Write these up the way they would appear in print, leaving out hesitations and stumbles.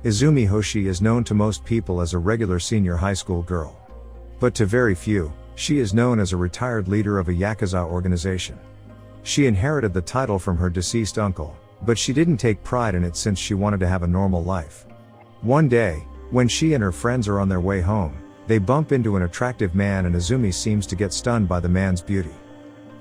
Izumi Hoshi is known to most people as a regular senior high school girl. But to very few, she is known as a retired leader of a Yakuza organization. She inherited the title from her deceased uncle, but she didn't take pride in it since she wanted to have a normal life. One day, when she and her friends are on their way home, they bump into an attractive man and Izumi seems to get stunned by the man's beauty.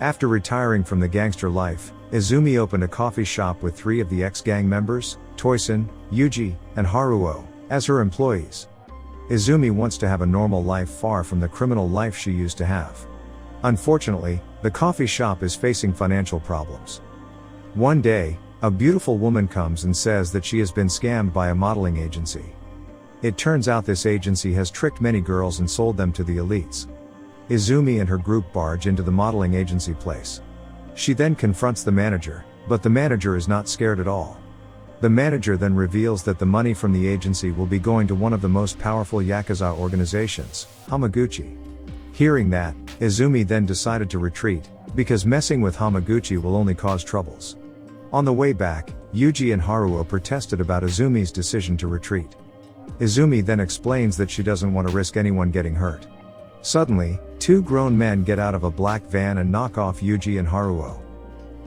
After retiring from the gangster life, Izumi opened a coffee shop with 3 of the ex-gang members, Toisin, Yuji, and Haruo, as her employees. Izumi wants to have a normal life far from the criminal life she used to have. Unfortunately, the coffee shop is facing financial problems. One day, a beautiful woman comes and says that she has been scammed by a modeling agency. It turns out this agency has tricked many girls and sold them to the elites. Izumi and her group barge into the modeling agency place. She then confronts the manager, but the manager is not scared at all. The manager then reveals that the money from the agency will be going to one of the most powerful Yakuza organizations, Hamaguchi. Hearing that, Izumi then decided to retreat, because messing with Hamaguchi will only cause troubles. On the way back, Yuji and Haruo protested about Izumi's decision to retreat. Izumi then explains that she doesn't want to risk anyone getting hurt. Suddenly, 2 grown men get out of a black van and knock off Yuji and Haruo.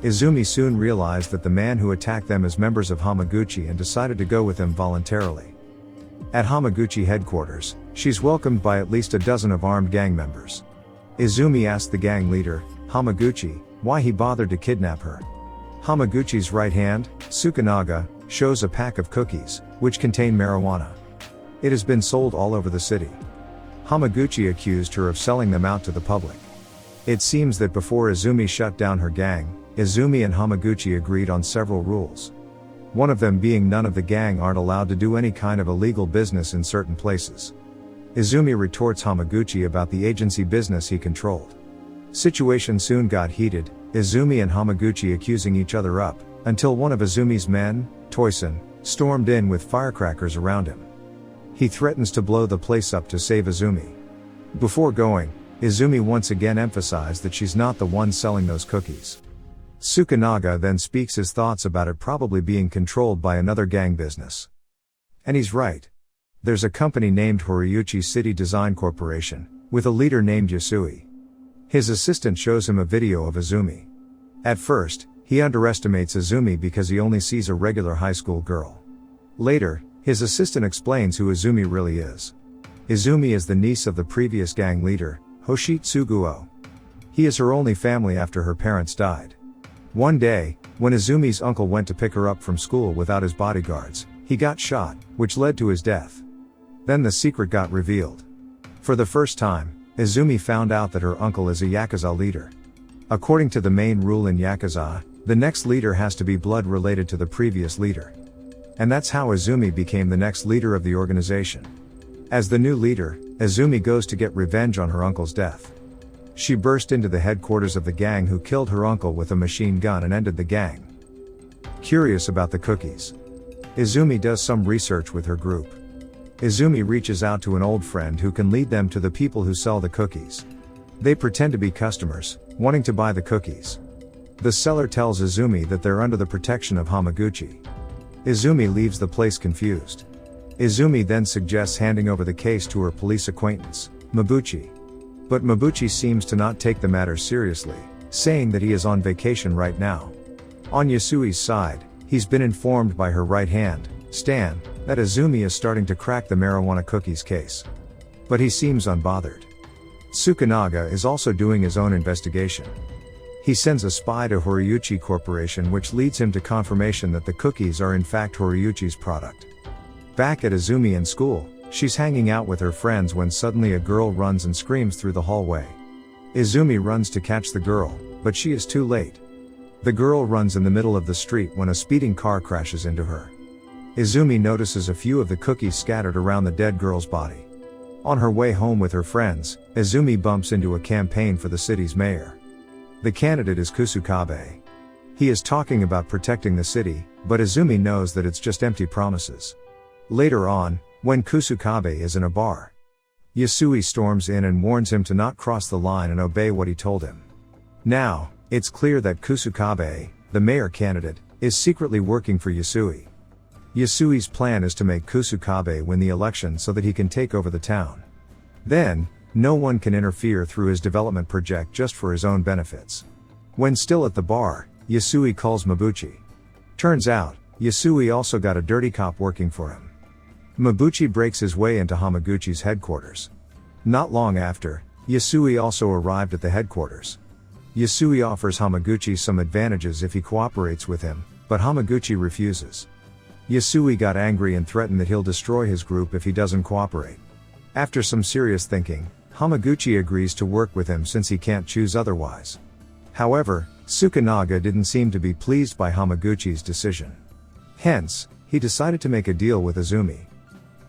Izumi soon realized that the man who attacked them is members of Hamaguchi and decided to go with them voluntarily. At Hamaguchi headquarters, she's welcomed by at least a dozen of armed gang members. Izumi asked the gang leader, Hamaguchi, why he bothered to kidnap her. Hamaguchi's right hand, Tsukunaga, shows a pack of cookies, which contain marijuana. It has been sold all over the city. Hamaguchi accused her of selling them out to the public. It seems that before Izumi shut down her gang, Izumi and Hamaguchi agreed on several rules. One of them being none of the gang aren't allowed to do any kind of illegal business in certain places. Izumi retorts Hamaguchi about the agency business he controlled. Situation soon got heated, Izumi and Hamaguchi accusing each other up, until one of Izumi's men, Toisin, stormed in with firecrackers around him. He threatens to blow the place up to save Izumi. Before going, Izumi once again emphasized that she's not the one selling those cookies. Tsukunaga then speaks his thoughts about it probably being controlled by another gang business. And he's right. There's a company named Horiuchi City Design Corporation, with a leader named Yasui. His assistant shows him a video of Izumi. At first, he underestimates Izumi because he only sees a regular high school girl. Later, his assistant explains who Izumi really is. Izumi is the niece of the previous gang leader, Hoshi Tsuguo. He is her only family after her parents died. One day, when Izumi's uncle went to pick her up from school without his bodyguards, he got shot, which led to his death. Then the secret got revealed. For the first time, Izumi found out that her uncle is a Yakuza leader. According to the main rule in Yakuza, the next leader has to be blood related to the previous leader. And that's how Izumi became the next leader of the organization. As the new leader, Izumi goes to get revenge on her uncle's death. She burst into the headquarters of the gang who killed her uncle with a machine gun and ended the gang. Curious about the cookies, Izumi does some research with her group. Izumi reaches out to an old friend who can lead them to the people who sell the cookies. They pretend to be customers, wanting to buy the cookies. The seller tells Izumi that they're under the protection of Hamaguchi. Izumi leaves the place confused. Izumi then suggests handing over the case to her police acquaintance, Mabuchi. But Mabuchi seems to not take the matter seriously, saying that he is on vacation right now. On Yasui's side, he's been informed by her right hand, Stan, that Izumi is starting to crack the marijuana cookies case. But he seems unbothered. Tsukunaga is also doing his own investigation. He sends a spy to Horiuchi Corporation, which leads him to confirmation that the cookies are in fact Horiuchi's product. Back at Izumi in school, she's hanging out with her friends when suddenly a girl runs and screams through the hallway. Izumi runs to catch the girl, but she is too late. The girl runs in the middle of the street when a speeding car crashes into her. Izumi notices a few of the cookies scattered around the dead girl's body. On her way home with her friends, Izumi bumps into a campaign for the city's mayor. The candidate is Kusukabe. He is talking about protecting the city, but Izumi knows that it's just empty promises. Later on, when Kusukabe is in a bar, Yasui storms in and warns him to not cross the line and obey what he told him. Now, it's clear that Kusukabe, the mayor candidate, is secretly working for Yasui. Yasui's plan is to make Kusukabe win the election so that he can take over the town. Then, no one can interfere through his development project just for his own benefits. When still at the bar, Yasui calls Mabuchi. Turns out, Yasui also got a dirty cop working for him. Mabuchi breaks his way into Hamaguchi's headquarters. Not long after, Yasui also arrived at the headquarters. Yasui offers Hamaguchi some advantages if he cooperates with him, but Hamaguchi refuses. Yasui got angry and threatened that he'll destroy his group if he doesn't cooperate. After some serious thinking, Hamaguchi agrees to work with him since he can't choose otherwise. However, Tsukunaga didn't seem to be pleased by Hamaguchi's decision. Hence, he decided to make a deal with Izumi.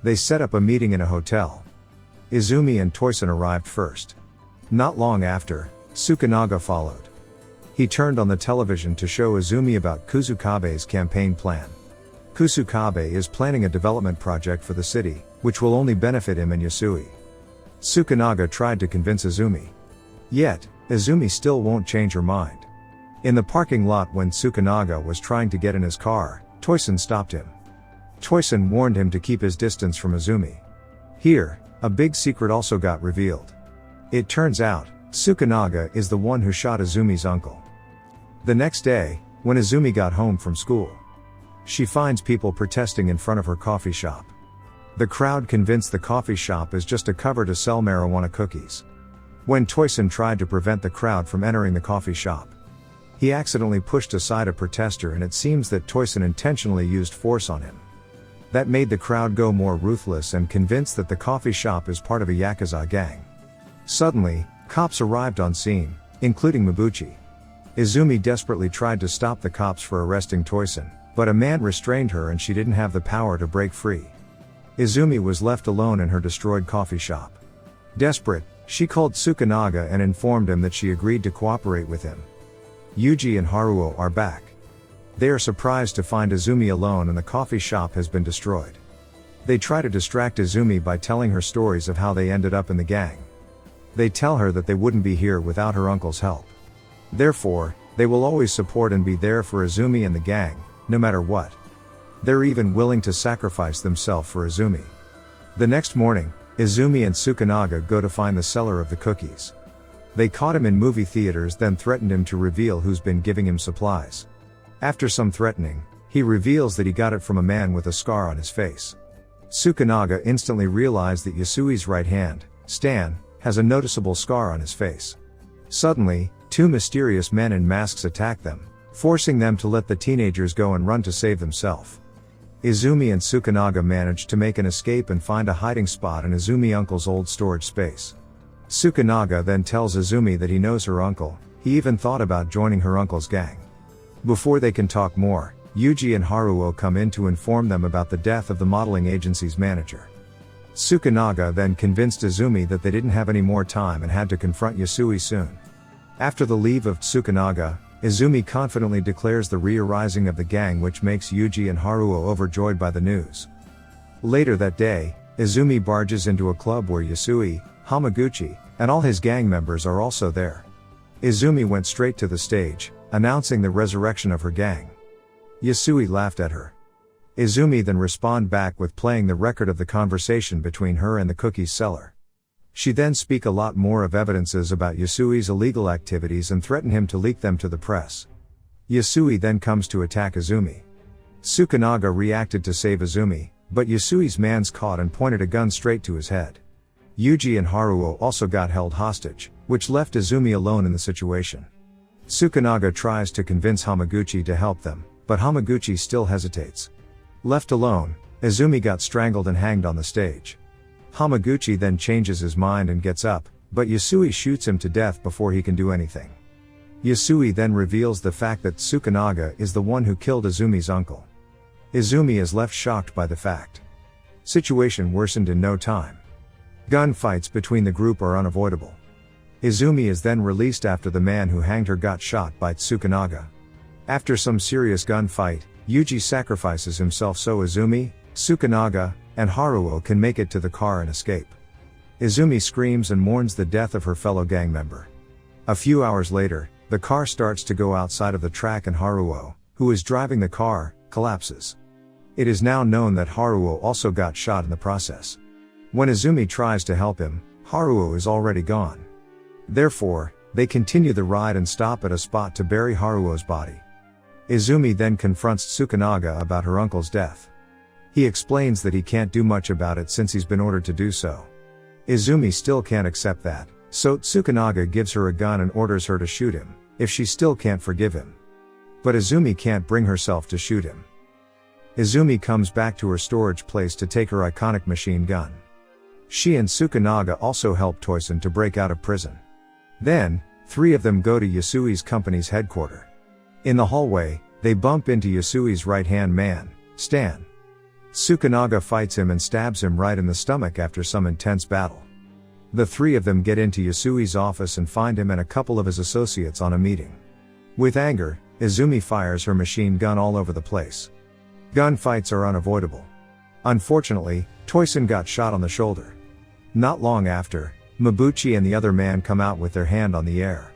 They set up a meeting in a hotel. Izumi and Toisen arrived first. Not long after, Tsukunaga followed. He turned on the television to show Izumi about Kusukabe's campaign plan. Kusukabe is planning a development project for the city, which will only benefit him and Yasui. Tsukunaga tried to convince Izumi. Yet, Izumi still won't change her mind. In the parking lot when Tsukunaga was trying to get in his car, Toisen stopped him. Toisen warned him to keep his distance from Izumi. Here, a big secret also got revealed. It turns out, Tsukunaga is the one who shot Izumi's uncle. The next day, when Izumi got home from school, she finds people protesting in front of her coffee shop. The crowd convinced the coffee shop is just a cover to sell marijuana cookies. When Toisen tried to prevent the crowd from entering the coffee shop, he accidentally pushed aside a protester, and it seems that Toisen intentionally used force on him. That made the crowd go more ruthless and convinced that the coffee shop is part of a Yakuza gang. Suddenly, cops arrived on scene, including Mabuchi. Izumi desperately tried to stop the cops for arresting Toisen, but a man restrained her and she didn't have the power to break free. Izumi was left alone in her destroyed coffee shop. Desperate, she called Tsukunaga and informed him that she agreed to cooperate with him. Yuji and Haruo are back. They are surprised to find Izumi alone and the coffee shop has been destroyed. They try to distract Izumi by telling her stories of how they ended up in the gang. They tell her that they wouldn't be here without her uncle's help. Therefore, they will always support and be there for Izumi and the gang, no matter what. They're even willing to sacrifice themselves for Izumi. The next morning, Izumi and Tsukunaga go to find the seller of the cookies. They caught him in movie theaters, then threatened him to reveal who's been giving him supplies. After some threatening, he reveals that he got it from a man with a scar on his face. Tsukunaga instantly realized that Yasui's right hand, Stan, has a noticeable scar on his face. Suddenly, two mysterious men in masks attack them, forcing them to let the teenagers go and run to save themselves. Izumi and Tsukunaga manage to make an escape and find a hiding spot in Izumi uncle's old storage space. Tsukunaga then tells Izumi that he knows her uncle, he even thought about joining her uncle's gang. Before they can talk more, Yuji and Haruo come in to inform them about the death of the modeling agency's manager. Tsukunaga then convinced Izumi that they didn't have any more time and had to confront Yasui soon. After the leave of Tsukunaga, Izumi confidently declares the re-arising of the gang, which makes Yuji and Haruo overjoyed by the news. Later that day, Izumi barges into a club where Yasui, Hamaguchi, and all his gang members are also there. Izumi went straight to the stage, announcing the resurrection of her gang. Yasui laughed at her. Izumi then responded back with playing the record of the conversation between her and the cookies seller. She then speak a lot more of evidences about Yasui's illegal activities and threaten him to leak them to the press. Yasui then comes to attack Izumi. Tsukunaga reacted to save Izumi, but Yasui's man's caught and pointed a gun straight to his head. Yuji and Haruo also got held hostage, which left Izumi alone in the situation. Tsukunaga tries to convince Hamaguchi to help them, but Hamaguchi still hesitates. Left alone, Izumi got strangled and hanged on the stage. Hamaguchi then changes his mind and gets up, but Yasui shoots him to death before he can do anything. Yasui then reveals the fact that Tsukunaga is the one who killed Izumi's uncle. Izumi is left shocked by the fact. Situation worsened in no time. Gunfights between the group are unavoidable. Izumi is then released after the man who hanged her got shot by Tsukunaga. After some serious gunfight, Yuji sacrifices himself so Izumi, Tsukunaga, and Haruo can make it to the car and escape. Izumi screams and mourns the death of her fellow gang member. A few hours later, the car starts to go outside of the track and Haruo, who is driving the car, collapses. It is now known that Haruo also got shot in the process. When Izumi tries to help him, Haruo is already gone. Therefore, they continue the ride and stop at a spot to bury Haruo's body. Izumi then confronts Tsukunaga about her uncle's death. He explains that he can't do much about it since he's been ordered to do so. Izumi still can't accept that, so Tsukunaga gives her a gun and orders her to shoot him, if she still can't forgive him. But Izumi can't bring herself to shoot him. Izumi comes back to her storage place to take her iconic machine gun. She and Tsukunaga also help Toisin to break out of prison. Then, three of them go to Yasui's company's headquarters. In the hallway, they bump into Yasui's right-hand man, Stan. Tsukunaga fights him and stabs him right in the stomach after some intense battle. The three of them get into Yasui's office and find him and a couple of his associates on a meeting. With anger, Izumi fires her machine gun all over the place. Gunfights are unavoidable. Unfortunately, Toisin got shot on the shoulder. Not long after, Mabuchi and the other man come out with their hand on the air.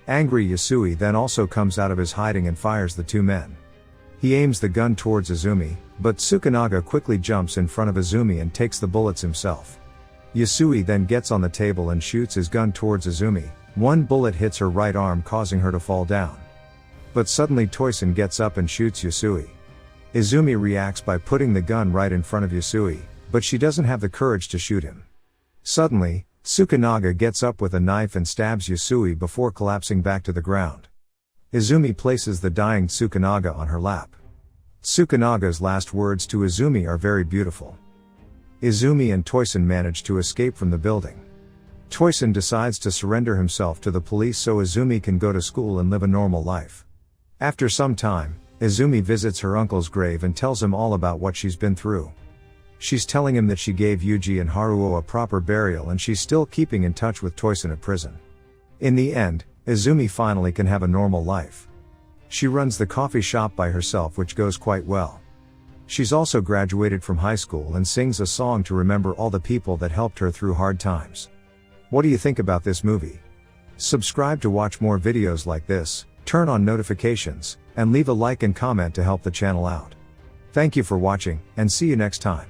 Angry Yasui then also comes out of his hiding and fires the two men. He aims the gun towards Izumi, but Tsukunaga quickly jumps in front of Izumi and takes the bullets himself. Yasui then gets on the table and shoots his gun towards Izumi. One bullet hits her right arm, causing her to fall down. But suddenly Toisin gets up and shoots Yasui. Izumi reacts by putting the gun right in front of Yasui, but she doesn't have the courage to shoot him. Suddenly, Tsukunaga gets up with a knife and stabs Yasui before collapsing back to the ground. Izumi places the dying Tsukunaga on her lap. Tsukunaga's last words to Izumi are very beautiful. Izumi and Toisin manage to escape from the building. Toisin decides to surrender himself to the police so Izumi can go to school and live a normal life. After some time, Izumi visits her uncle's grave and tells him all about what she's been through. She's telling him that she gave Yuji and Haruo a proper burial and she's still keeping in touch with Toisin at prison. In the end, Izumi finally can have a normal life. She runs the coffee shop by herself, which goes quite well. She's also graduated from high school and sings a song to remember all the people that helped her through hard times. What do you think about this movie? Subscribe to watch more videos like this, turn on notifications, and leave a like and comment to help the channel out. Thank you for watching, and see you next time.